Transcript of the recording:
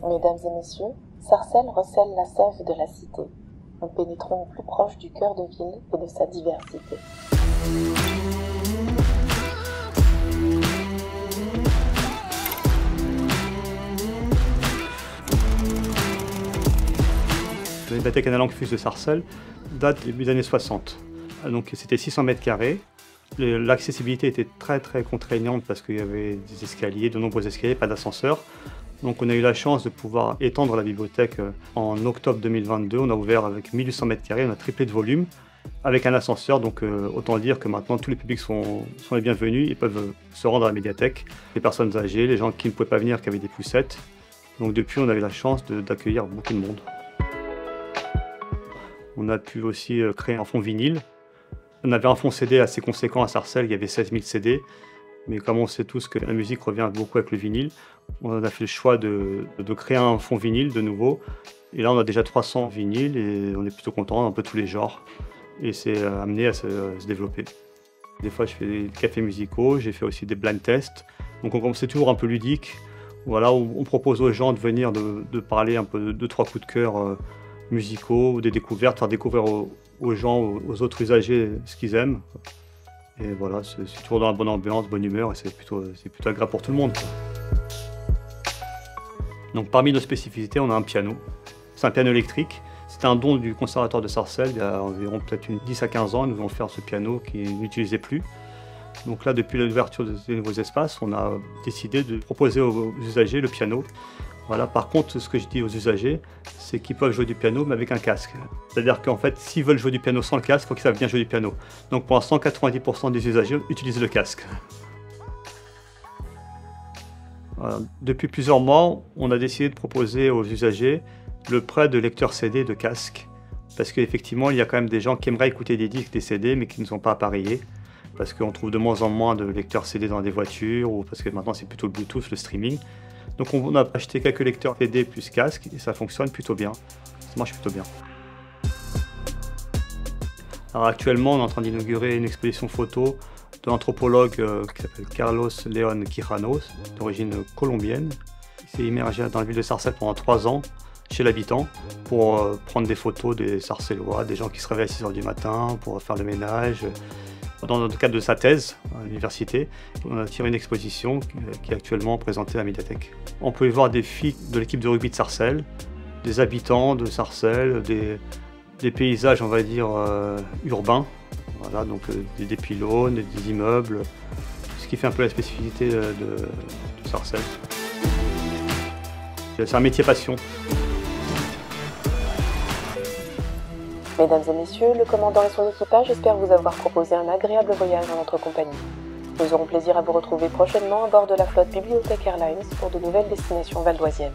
Mesdames et messieurs, Sarcelles recèle la sève de la cité. Nous pénétrons plus proche du cœur de ville et de sa diversité. La médiathèque analogue Fus de Sarcelles date du début des années 60. Donc c'était 600 mètres carrés. L'accessibilité était très contraignante parce qu'il y avait des escaliers, de nombreux escaliers, pas d'ascenseur. Donc on a eu la chance de pouvoir étendre la bibliothèque en octobre 2022. On a ouvert avec 1800 mètres carrés, on a triplé de volume avec un ascenseur. Donc autant dire que maintenant tous les publics sont les bienvenus et peuvent se rendre à la médiathèque. Les personnes âgées, les gens qui ne pouvaient pas venir, qui avaient des poussettes. Donc depuis on a eu la chance d'accueillir beaucoup de monde. On a pu aussi créer un fonds vinyle. On avait un fonds CD assez conséquent à Sarcelles, il y avait 16 000 CD. Mais comme on sait tous que la musique revient beaucoup avec le vinyle, on a fait le choix de créer un fonds vinyle de nouveau. Et là, on a déjà 300 vinyles et on est plutôt content, un peu tous les genres. Et c'est amené à se développer. Des fois, je fais des cafés musicaux, j'ai fait aussi des blind tests. Donc c'est toujours un peu ludique. Voilà, on propose aux gens de venir, de parler un peu de 2-3 coups de cœur musicaux ou des découvertes, faire découvrir aux gens, aux autres usagers ce qu'ils aiment. Et voilà, c'est toujours dans la bonne ambiance, bonne humeur et c'est plutôt agréable pour tout le monde. Donc parmi nos spécificités, on a un piano. C'est un piano électrique. C'était un don du conservatoire de Sarcelles il y a environ peut-être 10 à 15 ans. Ils nous ont offert ce piano qui n'utilisait plus. Donc là, depuis l'ouverture des nouveaux espaces, on a décidé de proposer aux usagers le piano. Voilà, par contre, ce que je dis aux usagers, c'est qu'ils peuvent jouer du piano, mais avec un casque. C'est-à-dire qu'en fait, s'ils veulent jouer du piano sans le casque, il faut qu'ils savent bien jouer du piano. Donc pour l'instant, 90% des usagers utilisent le casque. Voilà. Depuis plusieurs mois, on a décidé de proposer aux usagers le prêt de lecteurs CD de casque. Parce qu'effectivement, il y a quand même des gens qui aimeraient écouter des disques, des CD, mais qui ne sont pas appareillés. Parce qu'on trouve de moins en moins de lecteurs CD dans des voitures, ou parce que maintenant c'est plutôt le Bluetooth, le streaming. Donc on a acheté quelques lecteurs CD plus casque et ça fonctionne plutôt bien. Ça marche plutôt bien. Alors actuellement, on est en train d'inaugurer une exposition photo de l'anthropologue qui s'appelle Carlos León Quijanos, d'origine colombienne. Il s'est immergé dans la ville de Sarcelles pendant 3 ans, chez l'habitant, pour prendre des photos des Sarcellois, des gens qui se réveillent à 6 h du matin, pour faire le ménage. Dans le cadre de sa thèse à l'université, on a tiré une exposition qui est actuellement présentée à la médiathèque. On peut y voir des filles de l'équipe de rugby de Sarcelles, des habitants de Sarcelles, des paysages, on va dire, urbains, voilà, donc des pylônes, des immeubles, ce qui fait un peu la spécificité de Sarcelles. C'est un métier passion. Mesdames et messieurs, le commandant et son équipage espèrent vous avoir proposé un agréable voyage en notre compagnie. Nous aurons plaisir à vous retrouver prochainement à bord de la flotte Bibliothèque Airlines pour de nouvelles destinations valdoisiennes.